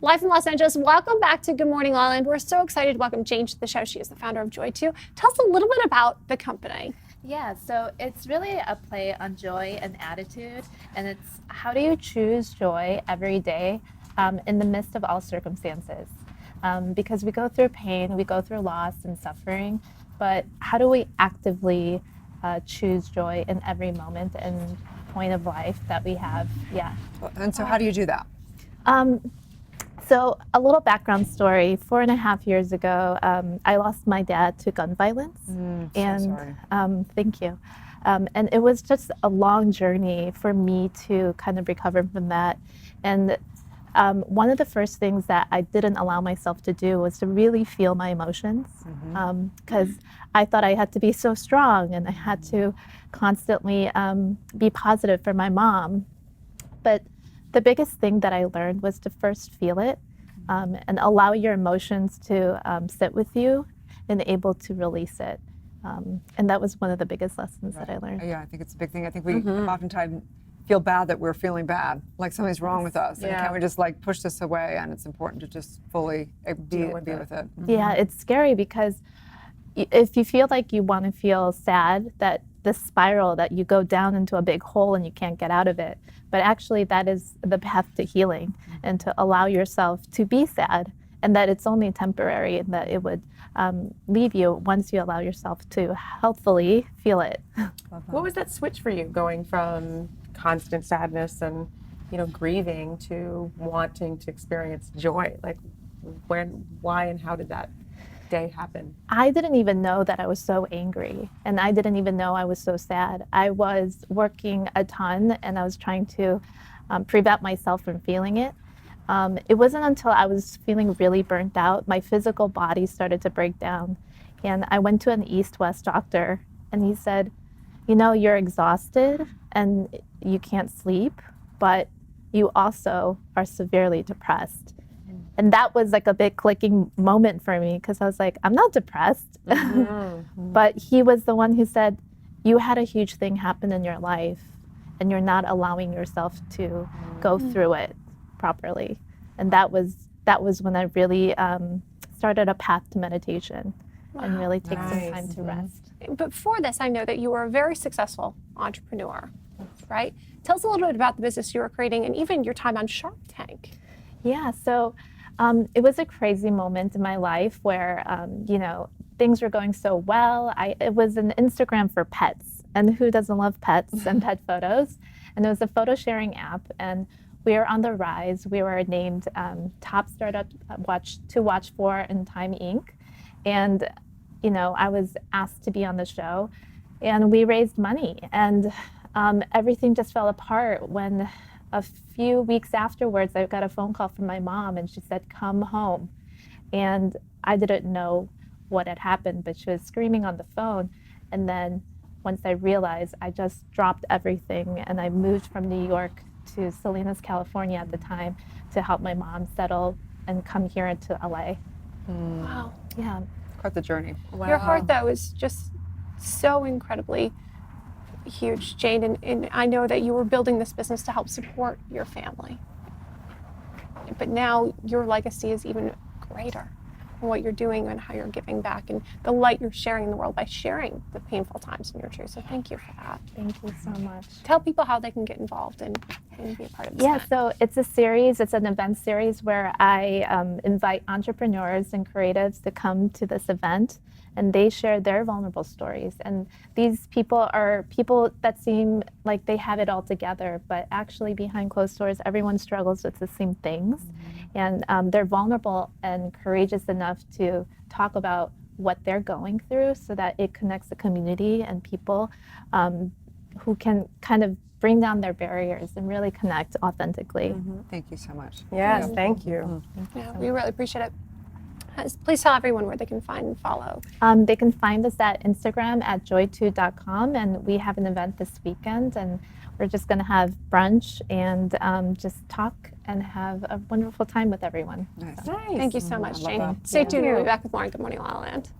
Live from Los Angeles, welcome back to Good Morning LaLa. We're so excited to welcome Jane to the show. She is the founder of Joy2. Tell us a little bit about the company. Yeah, so it's really a play on joy and attitude, and it's how do you choose joy every day in the midst of all circumstances? Because we go through pain, we go through loss and suffering, but how do we actively choose joy in every moment and point of life that we have? Yeah. And so how do you do that? So a little background story, 4.5 years ago, I lost my dad to gun violence. Sorry. Thank you. And it was just a long journey for me to kind of recover from that. And one of the first things that I didn't allow myself to do was to really feel my emotions, because I thought I had to be so strong and I had to constantly be positive for my mom. But the biggest thing that I learned was to first feel it and allow your emotions to sit with you and able to release it. And that was one of the biggest lessons that I learned. Yeah, I think it's a big thing. I think we oftentimes feel bad that we're feeling bad, like something's wrong with us. And can't we just like push this away? And it's important to just fully be with it. Yeah, it's scary because if you feel like you want to feel sad, that this spiral that you go down into a big hole and you can't get out of it. But actually that is the path to healing and to allow yourself to be sad, and that it's only temporary and that it would leave you once you allow yourself to healthfully feel it. What was that switch for you, going from constant sadness and grieving to wanting to experience joy? Like when, why, and how did that day happen? I didn't even know that I was so angry, and I didn't even know I was so sad. I was working a ton and I was trying to prevent myself from feeling it. It wasn't until I was feeling really burnt out, my physical body started to break down. And I went to an East-West doctor and he said, you're exhausted and you can't sleep, but you also are severely depressed. And that was like a big clicking moment for me, because I was like, I'm not depressed. But he was the one who said, you had a huge thing happen in your life and you're not allowing yourself to go through it properly. And that was when I really started a path to meditation and really take some time to rest. But before this, I know that you were a very successful entrepreneur, right? Tell us a little bit about the business you were creating and even your time on Shark Tank. Yeah, so it was a crazy moment in my life where, things were going so well. It was an Instagram for pets, and who doesn't love pets and pet photos? And it was a photo sharing app, and we were on the rise. We were named top startup to watch for in Time Inc. And, I was asked to be on the show, and we raised money, and everything just fell apart when a few weeks afterwards, I got a phone call from my mom, and she said, come home. And I didn't know what had happened, but she was screaming on the phone. And then once I realized, I just dropped everything, and I moved from New York to Salinas, California at the time to help my mom settle and come here into LA. Wow. Yeah. Quite the journey. Wow. Your heart, though, is just so incredibly huge, Jane, and I know that you were building this business to help support your family. But now your legacy is even greater in what you're doing and how you're giving back and the light you're sharing in the world by sharing the painful times in your truth. So thank you for that. Thank you so much. Tell people how they can get involved and be a part of this. Yeah, so it's a series, it's an event series where I invite entrepreneurs and creatives to come to this event, and they share their vulnerable stories. And these people are people that seem like they have it all together, but actually behind closed doors, everyone struggles with the same things. And they're vulnerable and courageous enough to talk about what they're going through so that it connects the community and people who can kind of bring down their barriers and really connect authentically. Thank you so much. Yes, thank you. Yeah, we really appreciate it. Please tell everyone where they can find and follow. They can find us at Instagram at joy2.com, and we have an event this weekend, and we're just going to have brunch and just talk and have a wonderful time with everyone. Nice. Nice. Thank you so much, I love Jane. that. Stay tuned. you. We'll be back with more on Good Morning LaLa Land.